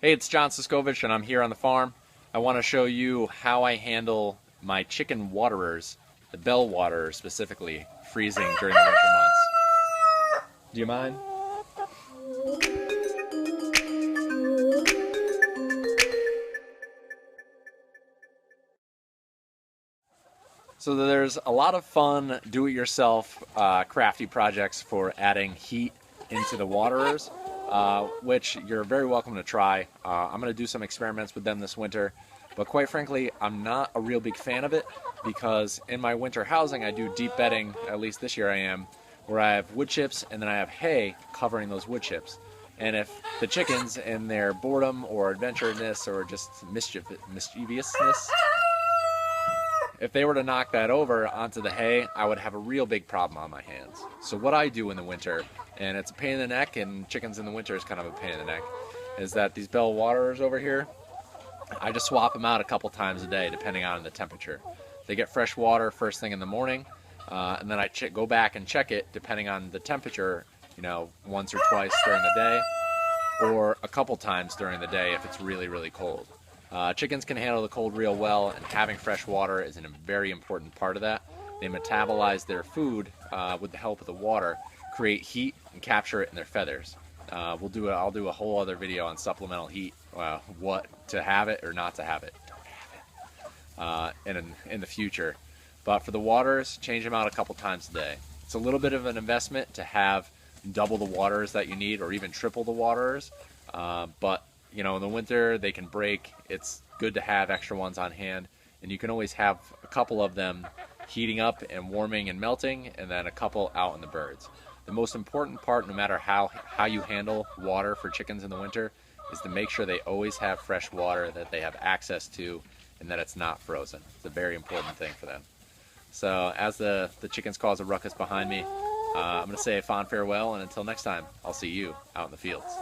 Hey, it's John Siskovich, and I'm here on the farm. I want to show you how I handle my chicken waterers, the bell waterers specifically, freezing during the winter months. Do you mind? So there's a lot of fun do-it-yourself crafty projects for adding heat into the waterers, which you're very welcome to try. I'm going to do some experiments with them this winter, but quite frankly, I'm not a real big fan of it because in my winter housing I do deep bedding, at least this year I am, where I have wood chips and then I have hay covering those wood chips. And if the chickens in their boredom or adventurousness or just mischievousness, if they were to knock that over onto the hay, I would have a real big problem on my hands. So what I do in the winter, and it's a pain in the neck, and chickens in the winter is kind of a pain in the neck, is that these bell waterers over here, I just swap them out a couple times a day depending on the temperature. They get fresh water first thing in the morning, and then I go back and check it depending on the temperature, once or twice during the day, or a couple times during the day if it's really, really cold. Chickens can handle the cold real well, and having fresh water is a very important part of that. They metabolize their food with the help of the water, create heat, and capture it in their feathers. I'll do a whole other video on supplemental heat, what to have it or not to have it. Don't have it in the future. But for the waters, change them out a couple times a day. It's a little bit of an investment to have double the waters that you need, or even triple the waters, but in the winter they can break. It's good to have extra ones on hand, and you can always have a couple of them heating up and warming and melting, and then a couple out in the birds. The most important part, no matter how you handle water for chickens in the winter, is to make sure they always have fresh water that they have access to, and that it's not frozen. It's a very important thing for them. So as the chickens cause a ruckus behind me, I'm going to say a fond farewell, and until next time, I'll see you out in the fields.